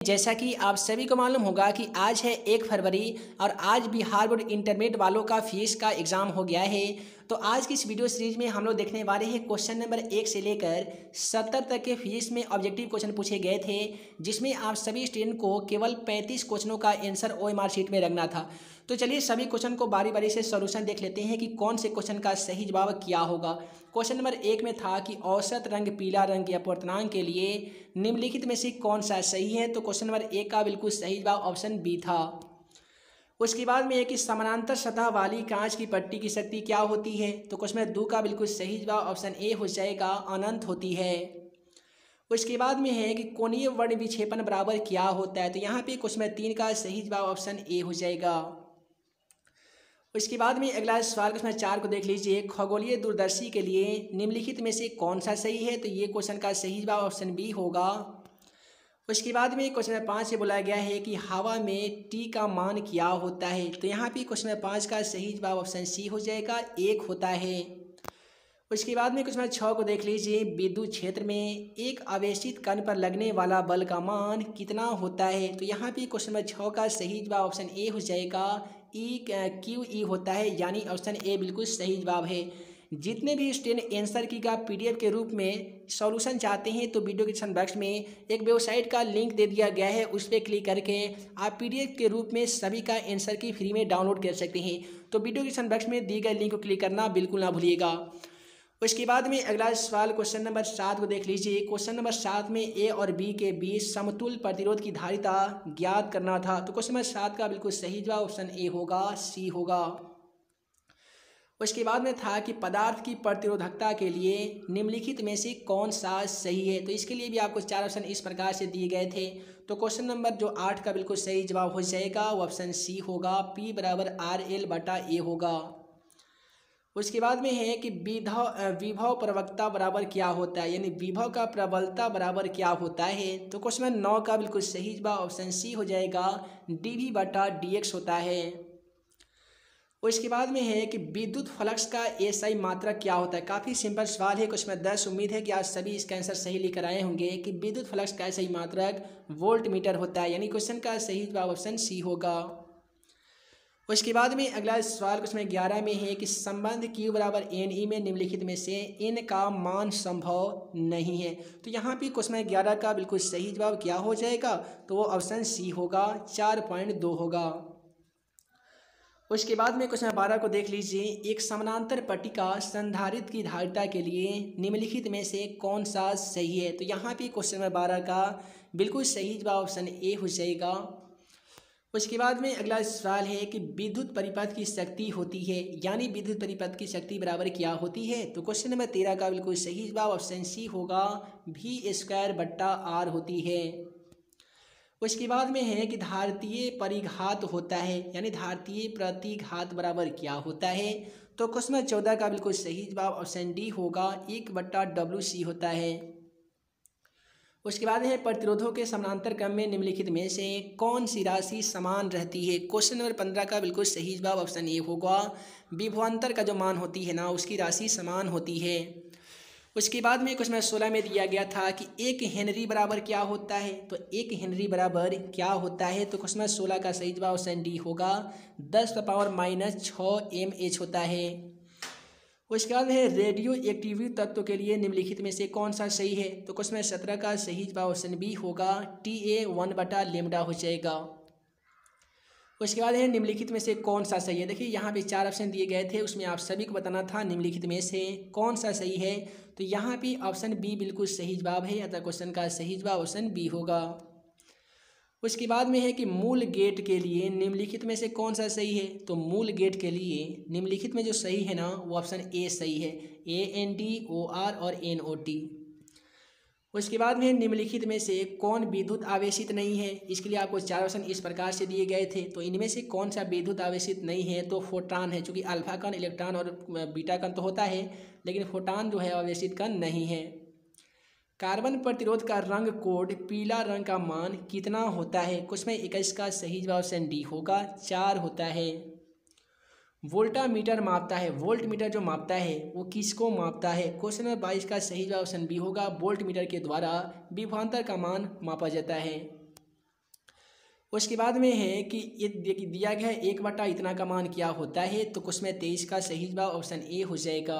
जैसा कि आप सभी को मालूम होगा कि आज है 1 फरवरी और आज बिहार बोर्ड इंटरमीडिएट वालों का फीस का एग्ज़ाम हो गया है। तो आज की इस वीडियो सीरीज में हम लोग देखने वाले हैं क्वेश्चन नंबर 1 से लेकर 70 तक के फीस में ऑब्जेक्टिव क्वेश्चन पूछे गए थे, जिसमें आप सभी स्टूडेंट को केवल 35 क्वेश्चनों का आंसर OMR शीट में रखना था। तो चलिए सभी क्वेश्चन को बारी बारी से सॉल्यूशन देख लेते हैं कि कौन से क्वेश्चन का सही जवाब क्या होगा। क्वेश्चन नंबर 1 में था कि औसत रंग पीला रंग या पूर्णांक के लिए निम्नलिखित में से कौन सा सही है। तो क्वेश्चन नंबर 1 का बिल्कुल सही जवाब ऑप्शन बी था। उसके बाद में है कि समानांतर सतह वाली कांच की पट्टी की शक्ति क्या होती है। तो क्वेश्चन नंबर 2 का बिल्कुल सही जवाब ऑप्शन ए हो जाएगा, अनंत होती है। उसके बाद में है कि कोणीय वर्ण विक्षेपण बराबर क्या होता है। तो यहाँ पे क्वेश्चन नंबर 3 का सही जवाब ऑप्शन ए हो जाएगा। उसके बाद में अगला सवाल क्वेश्चन 4 को देख लीजिए। खगोलीय दूरदर्शी के लिए निम्नलिखित में से कौन सा सही है। तो ये क्वेश्चन का सही जवाब ऑप्शन बी होगा। उसके बाद में क्वेश्चन नंबर 5 से बोला गया है कि हवा में टी का मान क्या होता है। तो यहाँ पे क्वेश्चन नंबर 5 का सही जवाब ऑप्शन सी हो जाएगा, 1 होता है। उसके बाद में क्वेश्चन नंबर 6 को देख लीजिए। विद्युत क्षेत्र में एक आवेशित कण पर लगने वाला बल का मान कितना होता है। तो यहाँ पे क्वेश्चन नंबर 6 का सही जवाब ऑप्शन ए हो जाएगा, QE होता है, यानी ऑप्शन ए बिल्कुल सही जवाब है। जितने भी स्टूडेंट आंसर की का PDF के रूप में सॉल्यूशन चाहते हैं तो वीडियो डिस्क्रिप्शन बॉक्स में एक वेबसाइट का लिंक दे दिया गया है, उस पर क्लिक करके आप PDF के रूप में सभी का आंसर की फ्री में डाउनलोड कर सकते हैं। तो वीडियो डिस्क्रिप्शन बॉक्स में दिए गए लिंक को क्लिक करना बिल्कुल ना भूलिएगा। उसके बाद में अगला सवाल क्वेश्चन नंबर 7 को देख लीजिए। क्वेश्चन नंबर 7 में ए और बी के बीच समतुल्य प्रतिरोध की धारिता ज्ञात करना था। तो क्वेश्चन नंबर 7 का बिल्कुल सही जवाब ऑप्शन ए होगा, सी होगा। उसके बाद में था कि पदार्थ की प्रतिरोधकता के लिए निम्नलिखित में से कौन सा सही है। तो इसके लिए भी आपको 4 ऑप्शन इस प्रकार से दिए गए थे। तो क्वेश्चन नंबर जो 8 का बिल्कुल सही जवाब हो जाएगा, वो ऑप्शन सी होगा, P बराबर RL/A होगा। उसके बाद में है कि विभव प्रवणता बराबर क्या होता है, यानी विभव का प्रबलता बराबर क्या होता है। तो क्वेश्चन नंबर 9 का बिल्कुल सही जवाब ऑप्शन सी हो जाएगा, dV/dx होता है। उसके बाद में है कि विद्युत फ्लक्स का SI मात्रक क्या होता है। काफ़ी सिंपल सवाल है, क्वेश्चन नंबर 10। उम्मीद है कि आज सभी इसका आंसर सही लेकर आए होंगे कि विद्युत फ्लक्स का SI मात्रक वोल्ट मीटर होता है, यानी क्वेश्चन का सही जवाब ऑप्शन सी होगा। उसके बाद में अगला सवाल क्वेश्चन 11 में है कि संबंध Q बराबर NE में निम्नलिखित में से N का मान संभव नहीं है। तो यहाँ पे क्वेश्चन 11 का बिल्कुल सही जवाब क्या हो जाएगा, तो वो ऑप्शन सी होगा, 4.2 होगा। उसके बाद में क्वेश्चन 12 को देख लीजिए। एक समानांतर पट्टिका संधारित्र की धारिता के लिए निम्नलिखित में से कौन सा सही है। तो यहाँ पे क्वेश्चन नंबर 12 का बिल्कुल सही जवाब ऑप्शन ए हो जाएगा। उसके बाद में अगला सवाल है कि विद्युत परिपथ की शक्ति होती है, यानी विद्युत परिपथ की शक्ति बराबर क्या होती है। तो क्वेश्चन नंबर 13 का बिल्कुल सही जवाब ऑप्शन सी होगा, V²/R होती है। उसके बाद में है कि धारतीय परिघात होता है, यानी धारतीय प्रतिघात बराबर क्या होता है। तो क्वेश्चन नंबर 14 का बिल्कुल सही जवाब ऑप्शन डी होगा, 1/WC होता है। उसके बाद है प्रतिरोधों के समानांतर क्रम में निम्नलिखित में से कौन सी राशि समान रहती है। क्वेश्चन नंबर 15 का बिल्कुल सही जवाब ऑप्शन ए होगा, विभवांतर का जो मान होती है ना, उसकी राशि समान होती है। उसके बाद में क्वेश्चन नंबर 16 में दिया गया था कि 1 हेनरी बराबर क्या होता है। तो 1 हेनरी बराबर क्या होता है। तो क्वेश्चन नंबर 16 का सही जवाब ऑप्शन डी होगा, 10⁻⁻6 mH होता है। उसके बाद है रेडियो एक्टिव तत्व के लिए निम्नलिखित में से कौन सा सही है। तो क्वेश्चन नंबर 17 का सही जवाब ऑप्शन बी होगा, Ta1/λ हो जाएगा। उसके बाद है निम्नलिखित में से कौन सा सही है। देखिए यहाँ पे 4 ऑप्शन दिए गए थे, उसमें आप सभी को बताना था निम्नलिखित में से कौन सा सही है। तो यहाँ पे ऑप्शन बी बिल्कुल सही जवाब है, अतः क्वेश्चन का सही जवाब ऑप्शन बी होगा। उसके बाद में है कि मूल गेट के लिए निम्नलिखित में से कौन सा सही है। तो मूल गेट के लिए निम्नलिखित में जो सही है ना, वो ऑप्शन ए सही है, ANDOR और NOT। उसके बाद में निम्नलिखित में से कौन विद्युत आवेशित नहीं है। इसके लिए आपको 4 ऑप्शन इस प्रकार से दिए गए थे। तो इनमें से कौन सा विद्युत आवेशित नहीं है। तो फोटॉन है, चूँकि अल्फा कण, इलेक्ट्रॉन और बीटा कण तो होता है, लेकिन फोटॉन जो है आवेशित कण नहीं है। कार्बन प्रतिरोध का रंग कोड पीला रंग का मान कितना होता है। क्वेश्चन 21 का सही जवाब ऑप्शन डी होगा, 4 होता है। वोल्टामीटर मापता है, वोल्ट मीटर जो मापता है वो किसको मापता है। क्वेश्चन नंबर 22 का सही जवाब ऑप्शन बी होगा, वोल्ट मीटर के द्वारा विभवांतर का मान मापा जाता है। उसके बाद में है कि ये दिया गया है 1/, इतना का मान क्या होता है, तो उसमें 23 का सही जवाब ऑप्शन ए हो जाएगा।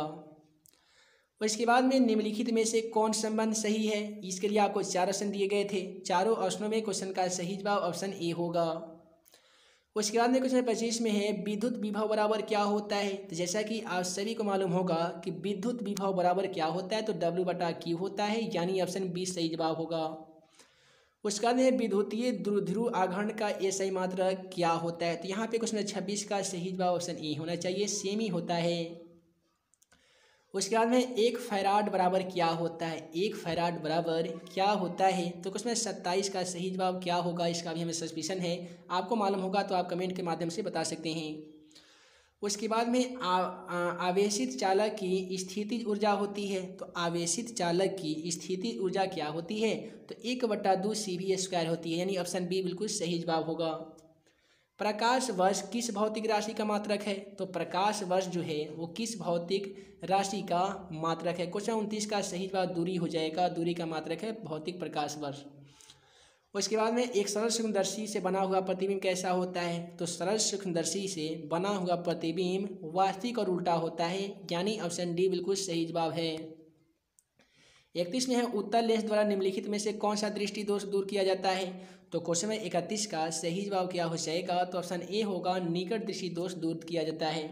उसके बाद में निम्नलिखित में से कौन संबंध सही है, इसके लिए आपको 4 ऑप्शन दिए गए थे, चारों ऑप्शनों में क्वेश्चन का सही जवाब ऑप्शन ए होगा। उसके बाद में क्वेश्चन 25 में है विद्युत विभव बराबर क्या होता है, तो जैसा कि आप सभी को मालूम होगा कि विद्युत विभव बराबर क्या होता है, तो W/Q होता है, यानी ऑप्शन बी सही जवाब होगा। उसके बाद में विद्युतीय द्विध्रुव आघर्ण का एसआई मात्रक क्या होता है, तो यहाँ पे क्वेश्चन 26 का सही जवाब ऑप्शन ए होना चाहिए, सेम ही होता है। उसके बाद में 1 फैराड बराबर क्या होता है, 1 फैराड बराबर क्या होता है, तो उसमें 27 का सही जवाब क्या होगा, इसका भी हमें सस्पिशन है। आपको मालूम होगा तो आप कमेंट के माध्यम से बता सकते हैं। उसके बाद में आवेशित चालक की स्थितिज ऊर्जा होती है, तो आवेशित चालक की स्थितिज ऊर्जा क्या होती है, तो 1/2 CV² होती है, यानी ऑप्शन बी बिल्कुल सही जवाब होगा। प्रकाश वर्ष किस भौतिक राशि का मात्रक है, तो प्रकाश वर्ष जो है वो किस भौतिक राशि का मात्रक है। क्वेश्चन 29 का सही जवाब दूरी हो जाएगा, दूरी का मात्रक है भौतिक प्रकाश वर्ष। उसके बाद में एक सरल सूक्ष्मदर्शी से बना हुआ प्रतिबिंब कैसा होता है, तो सरल सूक्ष्मदर्शी से बना हुआ प्रतिबिंब वास्तविक और उल्टा होता है, यानी ऑप्शन डी बिल्कुल सही जवाब है। 31 में है उत्तल लेंस द्वारा निम्नलिखित में से कौन सा दृष्टि दोष दूर किया जाता है, तो क्वेश्चन में 31 का सही जवाब क्या हो जाएगा, तो ऑप्शन ए होगा निकट दृष्टि दोष दूर किया जाता है।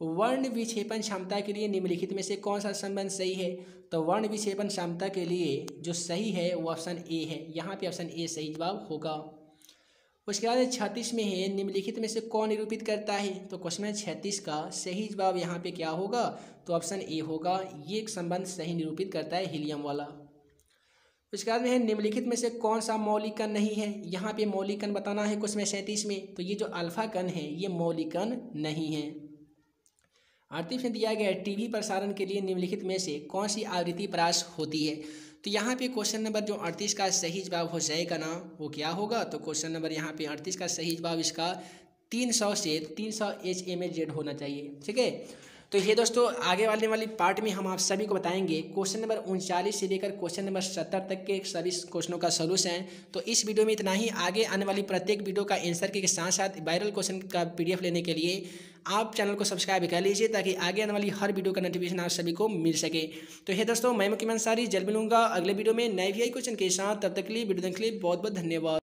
वर्ण विक्षेपण क्षमता के लिए निम्नलिखित में से कौन सा संबंध सही है, तो वर्ण विक्षेपण क्षमता के लिए जो सही है वो ऑप्शन ए है, यहाँ पे ऑप्शन ए सही जवाब होगा। उसके बाद 36 में है निम्नलिखित में से कौन निरूपित करता है, तो क्वेश्चन में 36 का सही जवाब यहाँ पे क्या होगा, तो ऑप्शन ए होगा, ये एक संबंध सही निरूपित करता है हीलियम वाला। उसके बाद में है निम्नलिखित में से कौन सा मौलिक कण नहीं है, यहाँ पे मौलिक कण बताना है क्वेश्चन में 37 में, तो ये जो अल्फा कण है ये मौलिक कण नहीं है। 38 में दिया गया टीवी प्रसारण के लिए निम्नलिखित में से कौन सी आवृत्ति प्रयास होती है, तो यहाँ पे क्वेश्चन नंबर जो 38 का सही जवाब हो जाएगा ना वो क्या होगा, तो क्वेश्चन नंबर यहाँ पे 38 का सही जवाब इसका 300 से 300 HMZ होना चाहिए, ठीक है। तो ये दोस्तों आगे वाली पार्ट में हम आप सभी को बताएंगे क्वेश्चन नंबर 39 से लेकर क्वेश्चन नंबर 70 तक के सभी क्वेश्चनों का सोल्यूशन है। तो इस वीडियो में इतना ही। आगे आने वाली प्रत्येक वीडियो का आंसर के साथ साथ वायरल क्वेश्चन का PDF लेने के लिए आप चैनल को सब्सक्राइब कर लीजिए, ताकि आगे आने वाली हर वीडियो का नोटिफिकेशन आप सभी को मिल सके। तो ये दोस्तों मैं मुकीम अंसारी जल्द मिलूंगा अगले वीडियो में नए VI क्वेश्चन के साथ। तब तक के लिए वीडियो देखने के लिए बहुत बहुत धन्यवाद।